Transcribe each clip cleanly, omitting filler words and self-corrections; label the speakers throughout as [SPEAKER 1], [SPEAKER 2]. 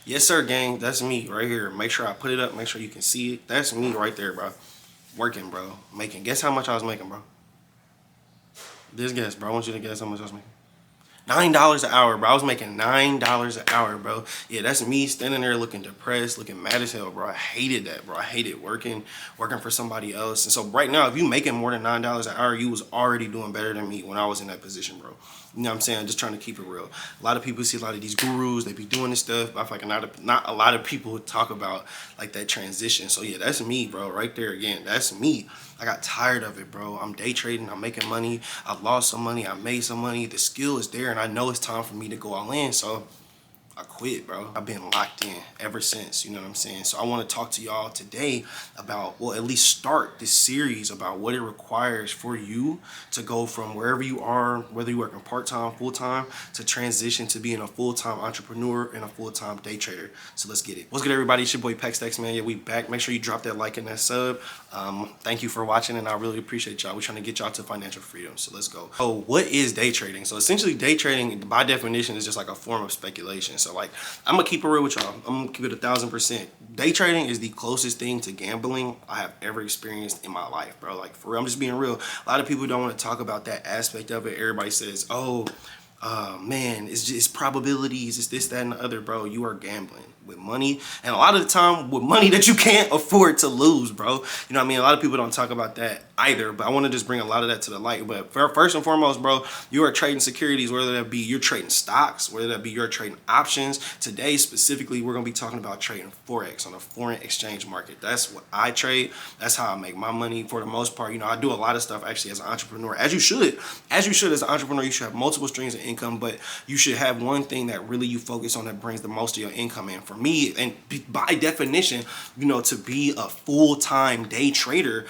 [SPEAKER 1] Yes, sir, gang. That's me right here. Make sure I put it up. Make sure you can see it. That's me right there, bro. Working, bro. Making. Guess how much I was making, bro? Just guess, bro. I want you to guess how much I was making. $9 an hour, bro. I was making $9 an hour, bro. Yeah, that's me standing there looking depressed, looking mad as hell, bro. I hated that, bro. I hated working for somebody else. And so right now, if you making more than $9 an hour, you was already doing better than me when I was in that position, bro. You know what I'm saying? Just trying to keep it real. A lot of people see a lot of these gurus, they be doing this stuff, but I feel like not a lot of people talk about like that transition. So yeah, that's me, bro. Right there again. That's me. I got tired of it, bro. I'm day trading, I'm making money, I lost some money, I made some money. The skill is there, and I know it's time for me to go all in. So I quit, bro. I've been locked in ever since, you know what I'm saying? So I want to talk to y'all today about, well, at least start this series about what it requires for you to go from wherever you are, whether you're working part-time, full-time, to transition to being a full-time entrepreneur and a full-time day trader. So let's get it. What's good, everybody? It's your boy Pextex, man. Yeah, we back. Make sure you drop that like and that sub. Thank you for watching, and I really appreciate y'all. We're trying to get y'all to financial freedom, so let's go. So what is day trading? So essentially, day trading, by definition, is just like a form of speculation. So like, I'm gonna keep it real with y'all. I'm gonna keep it 1,000%. Day trading is the closest thing to gambling I have ever experienced in my life, bro. Like, for real, I'm just being real. A lot of people don't want to talk about that aspect of it. Everybody says, oh, man, it's just probabilities, it's this, that, and the other, bro. You are gambling with money, and a lot of the time with money that you can't afford to lose, bro. You know what I mean? A lot of people don't talk about that either, but I want to just bring a lot of that to the light. But first and foremost, bro, you are trading securities, whether that be you're trading stocks, whether that be you're trading options. Today specifically, we're gonna be talking about trading Forex on a foreign exchange market. That's what I trade. That's how I make my money for the most part. You know, I do a lot of stuff actually as an entrepreneur, as you should as an entrepreneur. You should have multiple streams of income, but you should have one thing that really you focus on that brings the most of your income in. For me, and by definition, you know, to be a full-time day trader,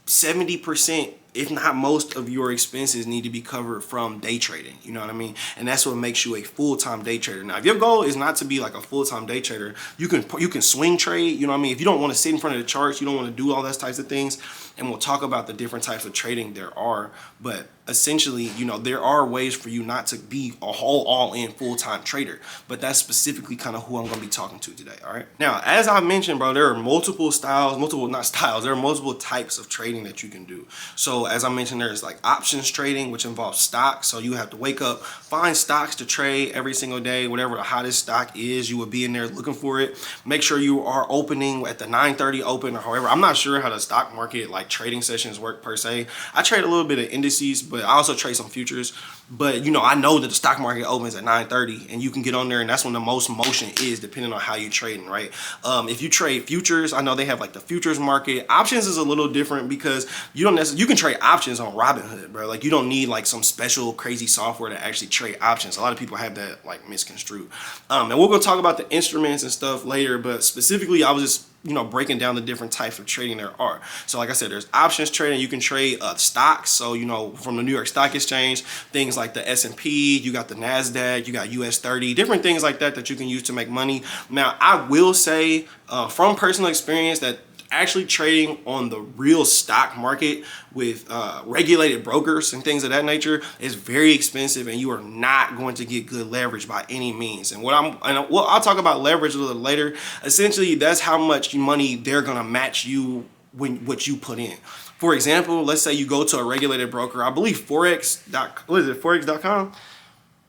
[SPEAKER 1] 70%, if not most, of your expenses need to be covered from day trading. You know what I mean? And that's what makes you a full-time day trader. Now, if your goal is not to be like a full-time day trader, you can swing trade. You know what I mean? If you don't want to sit in front of the charts, you don't want to do all those types of things. And we'll talk about the different types of trading there are. But essentially, you know, there are ways for you not to be a whole all-in full-time trader. But that's specifically kind of who I'm going to be talking to today, all right? Now, as I mentioned, bro, there are multiple styles, there are multiple types of trading that you can do. So as I mentioned, there's like options trading, which involves stocks. So you have to wake up, find stocks to trade every single day. Whatever the hottest stock is, you will be in there looking for it. Make sure you are opening at the 9:30 open, or however. I'm not sure how the stock market like trading sessions work per se. I trade a little bit of indices, but I also trade some futures. But you know, I know that the stock market opens at 9:30, and you can get on there, and that's when the most motion is, depending on how you trading, right? If you trade futures, I know they have like the futures market. Options is a little different because you don't necessarily, you can trade options on Robinhood, bro. Like, you don't need like some special crazy software to actually trade options. A lot of people have that like misconstrued. And we're gonna talk about the instruments and stuff later, but specifically, I was just, you know, breaking down the different types of trading there are. So like I said, there's options trading. You can trade stocks. So, you know, from the New York Stock Exchange, things like the S&P, you got the NASDAQ, you got US 30, different things like that that you can use to make money. Now, I will say from personal experience that actually trading on the real stock market with regulated brokers and things of that nature is very expensive, and you are not going to get good leverage by any means. And I'll talk about leverage a little later. Essentially, that's how much money they're gonna match you when what you put in. For example, let's say you go to a regulated broker. I believe Forex.com.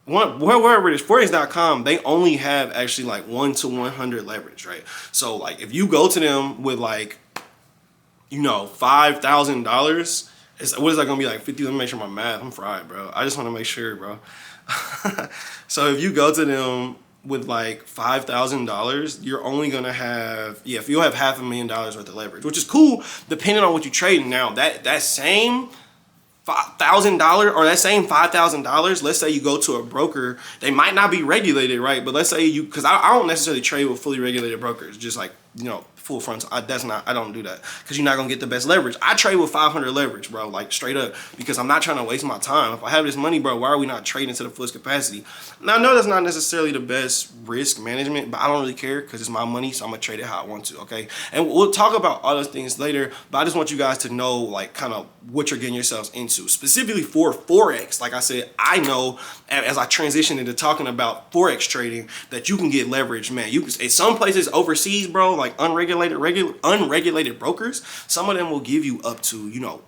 [SPEAKER 1] Wherever it is, Forex.com, they only have actually like 1 to 100 leverage, right? So like, if you go to them with like, you know, $5,000, what is that gonna be, like 50? Let me make sure my math, I'm fried, bro. I just want to make sure, bro. So if you go to them with like $5,000, you're only gonna have, yeah, if you'll have $500,000 worth of leverage, which is cool depending on what you trade. Now that same $1,000 or that same $5,000, let's say you go to a broker, they might not be regulated, right? But let's say because I don't necessarily trade with fully regulated brokers, just like, you know, full frontal. I don't do that because you're not gonna get the best leverage. I trade with 500 leverage, bro, like straight up, because I'm not trying to waste my time. If I have this money, bro, why are we not trading to the fullest capacity? Now I know that's not necessarily the best risk management, but I don't really care because it's my money, so I'm gonna trade it how I want to, okay? And we'll talk about all those things later, but I just want you guys to know like kind of what you're getting yourselves into. Specifically for Forex, like I said, I know as I transition into talking about Forex trading that you can get leverage, man. You can, in some places overseas, bro, like unregulated brokers, some of them will give you up to, you know,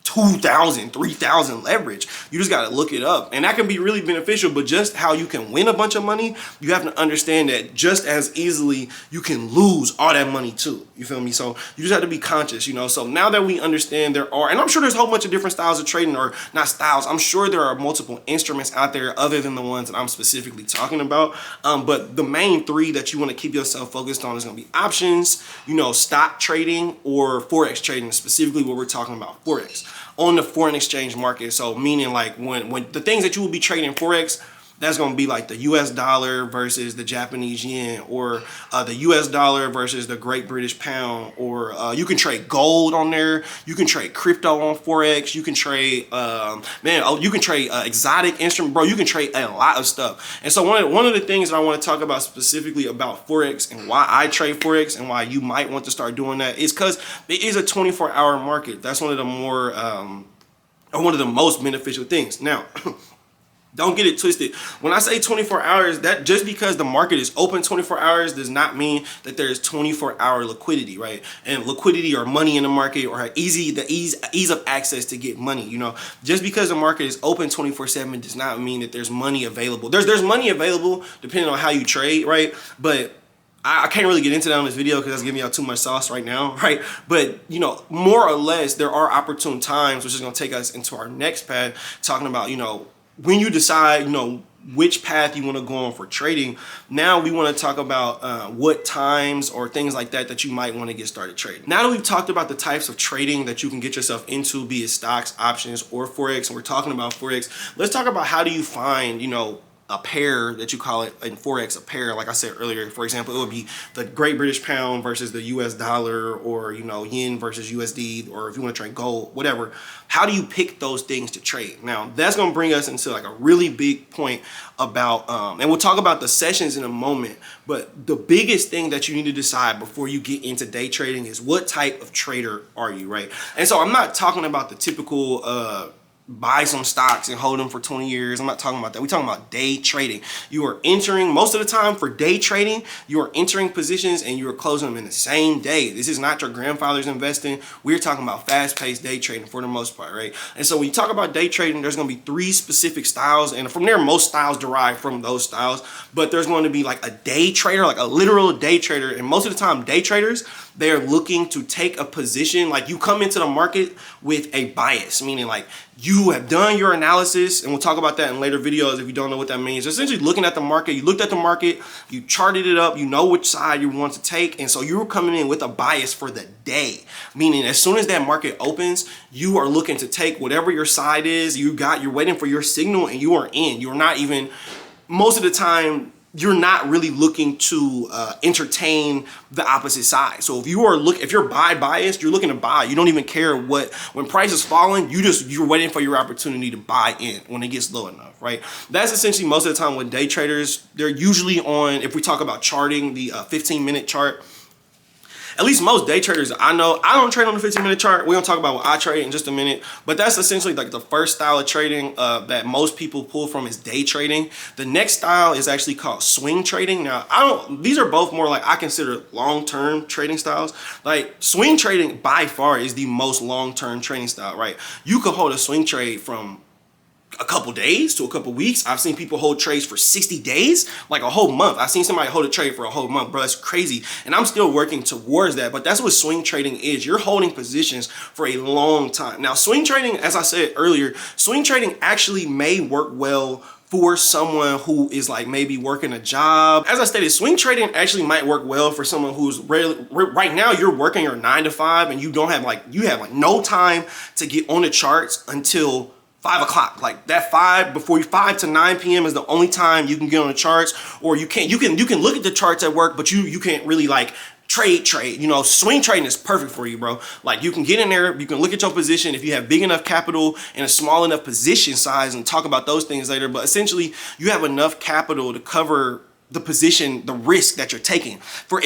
[SPEAKER 1] 2,000, 3,000 leverage. You just got to look it up, and that can be really beneficial. But just how you can win a bunch of money, you have to understand that just as easily you can lose all that money too. You feel me? So you just have to be conscious, you know. So now that we understand there are, and I'm sure there's a whole bunch of different styles of trading, or not styles, I'm sure there are multiple instruments out there other than the ones that I'm specifically talking about. But the main three that you want to keep yourself focused on is going to be options, you know, stock trading, or Forex trading, specifically what we're talking about, Forex on the foreign exchange market. So meaning like when the things that you will be trading Forex, that's going to be like the US dollar versus the Japanese yen, or the US dollar versus the Great British pound, or you can trade gold on there. You can trade crypto on Forex. You can trade, you can trade exotic instrument, bro. You can trade a lot of stuff. And so one of the things that I want to talk about specifically about Forex and why I trade Forex and why you might want to start doing that is because it is a 24-hour market. That's one of the more, or one of the most beneficial things. Now, don't get it twisted. When I say 24 hours, that just because the market is open 24 hours does not mean that there's 24-hour liquidity, right? And liquidity or money in the market, or the ease of access to get money, you know. Just because the market is open 24/7 does not mean that there's money available. There's money available depending on how you trade, right? But I can't really get into that on this video because that's giving y'all too much sauce right now, right? But, you know, more or less, there are opportune times, which is going to take us into our next path, talking about, you know, when you decide, you know, which path you want to go on for trading. Now we want to talk about what times or things like that you might want to get started trading. Now that we've talked about the types of trading that you can get yourself into, be it stocks, options, or Forex, and we're talking about Forex, let's talk about how do you find, you know, a pair that you call it in Forex, a pair. Like I said earlier, for example, it would be the Great British pound versus the US dollar, or, you know, yen versus USD, or if you want to trade gold, whatever. How do you pick those things to trade? Now, that's going to bring us into like a really big point about, and we'll talk about the sessions in a moment, but the biggest thing that you need to decide before you get into day trading is what type of trader are you, right? And so I'm not talking about the typical, buy some stocks and hold them for 20 years. I'm not talking about that. We're talking about day trading. You are entering, most of the time for day trading, you are entering positions and you are closing them in the same day. This is not your grandfather's investing. We're talking about fast-paced day trading for the most part, right? And so when you talk about day trading, there's going to be 3 specific styles, and from there, most styles derive from those styles. But there's going to be like a day trader, like a literal day trader, and most of the time, day traders, they are looking to take a position. Like, you come into the market with a bias, meaning like you have done your analysis, and we'll talk about that in later videos if you don't know what that means. Essentially looking at the market, you looked at the market, you charted it up, you know which side you want to take, and so you're coming in with a bias for the day, meaning as soon as that market opens, you are looking to take whatever your side is. You're waiting for your signal, and you are in. You're not even, most of the time, you're not really looking to entertain the opposite side. So if you're buy biased, you're looking to buy. You don't even care when price is falling, you're waiting for your opportunity to buy in when it gets low enough, right? That's essentially most of the time when day traders, they're usually on, if we talk about charting, the 15-minute chart. At least most day traders I know, I don't trade on the 15-minute chart. We're gonna talk about what I trade in just a minute, but that's essentially like the first style of trading that most people pull from is day trading. The next style is actually called swing trading. Now, these are both more like I consider long-term trading styles. Like swing trading by far is the most long-term trading style, right? You could hold a swing trade from a couple days to a couple weeks. I've seen people hold trades for 60 days, like a whole month. I've seen somebody hold a trade for a whole month, bro. That's crazy. And I'm still working towards that, but that's what swing trading is. You're holding positions for a long time. Now, swing trading, as I said earlier, swing trading actually may work well for someone who is like maybe working a job. As I stated, swing trading actually might work well for someone who's right now you're working your 9 to 5 and you have no time to get on the charts until 5 o'clock. Like that 5 to 9 p.m. is the only time you can get on the charts, or you can look at the charts at work, but you can't really like trade. You know, swing trading is perfect for you, bro. Like, you can get in there, you can look at your position if you have big enough capital and a small enough position size, and talk about those things later. But essentially, you have enough capital to cover the position, the risk that you're taking.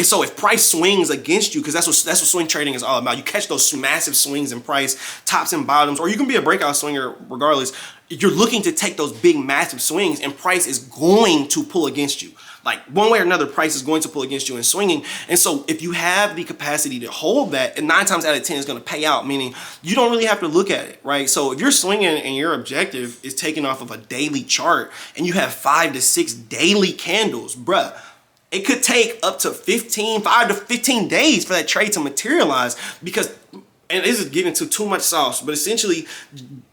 [SPEAKER 1] So if price swings against you, because that's what swing trading is all about. You catch those massive swings in price, tops and bottoms, or you can be a breakout swinger regardless. You're looking to take those big, massive swings, and price is going to pull against you. Like, one way or another, price is going to pull against you in swinging. And so if you have the capacity to hold that, and 9 times out of 10 is going to pay out, meaning you don't really have to look at it, right? So if you're swinging and your objective is taken off of a daily chart and you have 5 to 6 daily candles, bruh, it could take up to 5 to 15 days for that trade to materialize, because, and this is getting to too much sauce, but essentially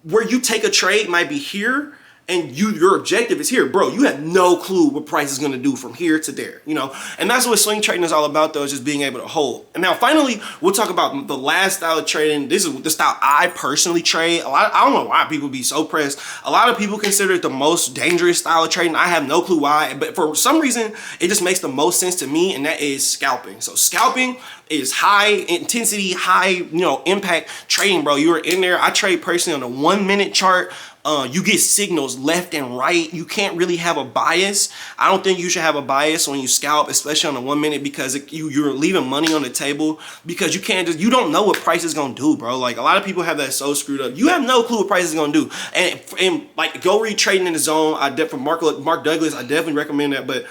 [SPEAKER 1] where you take a trade might be here, and your objective is here, bro. You have no clue what price is going to do from here to there, you know? And that's what swing trading is all about, though, is just being able to hold. And now, finally, we'll talk about the last style of trading. This is the style I personally trade. I don't know why people be so pressed. A lot of people consider it the most dangerous style of trading. I have no clue why, but for some reason, it just makes the most sense to me, and that is scalping. So scalping is high intensity, high, impact trading, bro. You are in there. I trade personally on a 1 minute chart. You get signals left and right. You can't really have a bias. I don't think you should have a bias when you scalp, especially on the 1 minute, because you're leaving money on the table, because you don't know what price is gonna do, bro. Like, a lot of people have that so screwed up. You have no clue what price is gonna do. And like, go read Trading in the Zone. From Mark Douglas, I definitely recommend that. But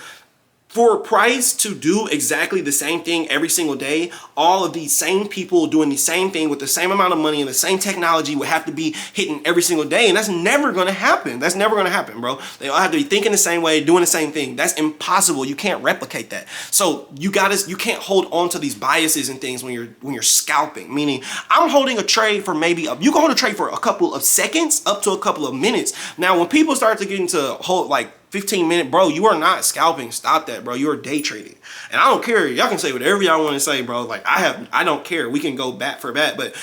[SPEAKER 1] for price to do exactly the same thing every single day, all of these same people doing the same thing with the same amount of money and the same technology would have to be hitting every single day, and that's never gonna happen. That's never gonna happen, bro. They all have to be thinking the same way, doing the same thing. That's impossible. You can't replicate that. So you can't hold on to these biases and things when you're scalping. Meaning, I'm holding a trade for you can hold a trade for a couple of seconds up to a couple of minutes. Now, when people start to get into 15-minute, bro, you are not scalping. Stop that, bro. You are day trading. And I don't care. Y'all can say whatever y'all want to say, bro. Like, I don't care. We can go bat for bat. But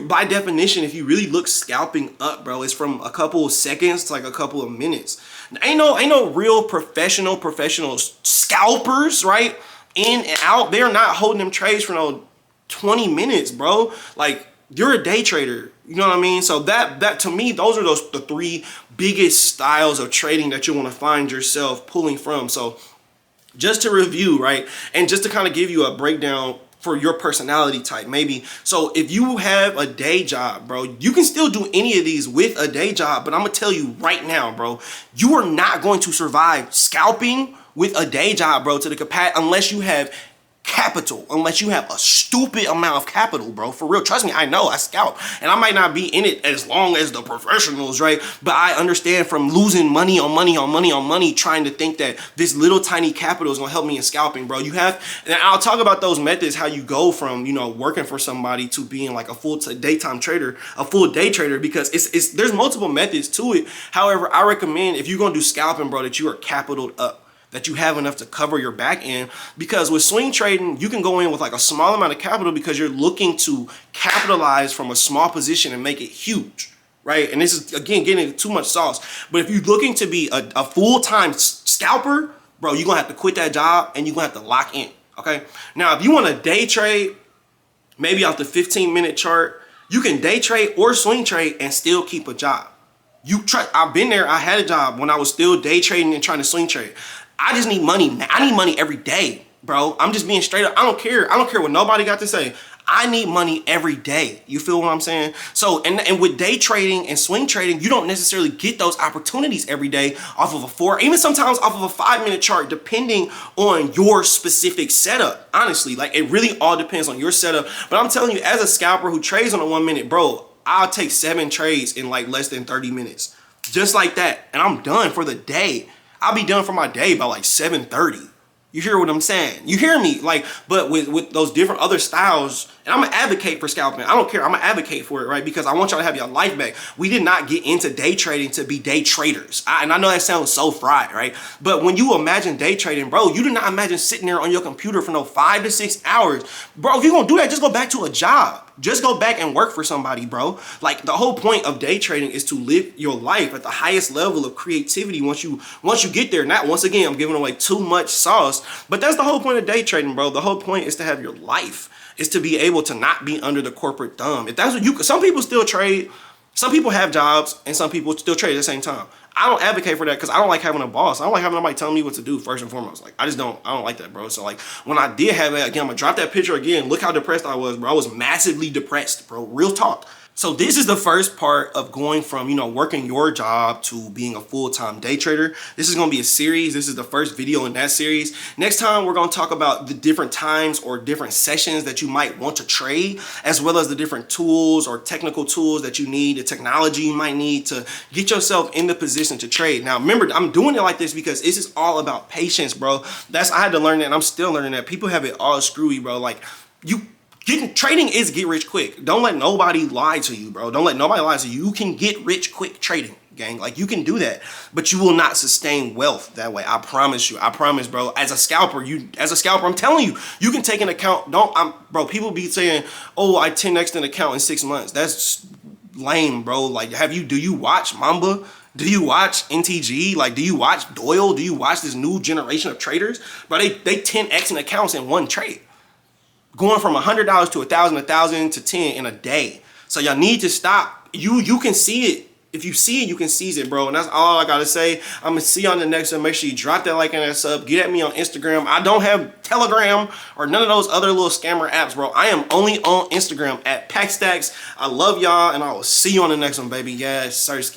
[SPEAKER 1] by definition, if you really look scalping up, bro, it's from a couple of seconds to like a couple of minutes. Ain't no real professional scalpers, right? In and out. They're not holding them trades for no 20 minutes, bro. Like, you're a day trader. You know what I mean? So that to me, those are the 3 biggest styles of trading that you want to find yourself pulling from. So just to review, right? And just to kind of give you a breakdown for your personality type, maybe. So if you have a day job, bro, you can still do any of these with a day job. But I'm going to tell you right now, bro, you are not going to survive scalping with a day job, bro, to the capacity, unless you have capital, unless you have a stupid amount of capital, bro. For real, trust me, I know, I scalp, and I might not be in it as long as the professionals, right? But I understand from losing money on money trying to think that this little tiny capital is gonna help me in scalping, bro. And I'll talk about those methods, how you go from working for somebody to being like a full day trader, because there's multiple methods to it. However, I recommend, if you're gonna do scalping, bro, that you are capitaled up, that you have enough to cover your back end, because with swing trading, you can go in with like a small amount of capital because you're looking to capitalize from a small position and make it huge, right? And this is, again, getting too much sauce. But if you're looking to be a full-time scalper, bro, you're going to have to quit that job and you're going to have to lock in, okay? Now, if you want to day trade, maybe off the 15-minute chart, you can day trade or swing trade and still keep a job. I've been there. I had a job when I was still day trading and trying to swing trade. I just need money. I need money every day, bro. I'm just being straight up. I don't care what nobody got to say. I need money every day. You feel what I'm saying? So, and with day trading and swing trading, you don't necessarily get those opportunities every day off of a 4, even sometimes off of a 5-minute chart, depending on your specific setup. Honestly, like, it really all depends on your setup. But I'm telling you, as a scalper who trades on a 1 minute, bro, I'll take 7 trades in like less than 30 minutes. Just like that. And I'm done for the day. I'll be done for my day by like 7:30. You hear what I'm saying? You hear me? Like, but with those different other styles, and I'm gonna advocate for scalping. I don't care. I'm gonna advocate for it, right? Because I want y'all to have your life back. We did not get into day trading to be day traders. And I know that sounds so fried, right? But when you imagine day trading, bro, you do not imagine sitting there on your computer for no 5 to 6 hours. Bro, if you're gonna do that, just go back to a job. Just go back and work for somebody, bro. Like, the whole point of day trading is to live your life at the highest level of creativity once you get there. Not, once again, I'm giving away too much sauce, but that's the whole point of day trading, bro. The whole point is to have your life, is to be able to not be under the corporate thumb. If that's what you, some people still trade, some people have jobs, and some people still trade at the same time. I don't advocate for that because I don't like having a boss. I don't like having nobody telling me what to do, first and foremost. Like, I don't like that, bro. So, like, when I did have it, again, I'm gonna drop that picture again. Look how depressed I was, bro. I was massively depressed, bro. Real talk. So this is the first part of going from, you know, working your job to being a full-time day trader. This is going to be a series. This is the first video in that series. Next time, we're going to talk about the different times or different sessions that you might want to trade, as well as the different tools or technical tools that you need, the technology you might need to get yourself in the position to trade. Now, remember, I'm doing it like this because this is all about patience, bro. I had to learn that, and I'm still learning that. People have it all screwy, bro. Like, trading is get rich quick. Don't let nobody lie to you, bro. Don't let nobody lie to you. You can get rich quick trading, gang. Like, you can do that, but you will not sustain wealth that way. I promise you. I promise, bro. As a scalper, I'm telling you, you can take an account. Bro, people be saying, oh, I 10x'd an account in 6 months. That's lame, bro. Like, do you watch Mamba? Do you watch NTG? Like, do you watch Doyle? Do you watch this new generation of traders? Bro, they 10x'ing accounts in one trade. Going from $100 to 1,000 to 10 in a day. So y'all need to stop. You can see it. If you see it, you can seize it, bro. And that's all I gotta say. I'm gonna see you on the next one. Make sure you drop that like and that sub. Get at me on Instagram. I don't have Telegram or none of those other little scammer apps, bro. I am only on Instagram at PackStacks. I love y'all, and I will see you on the next one, baby. Yes, Sirski.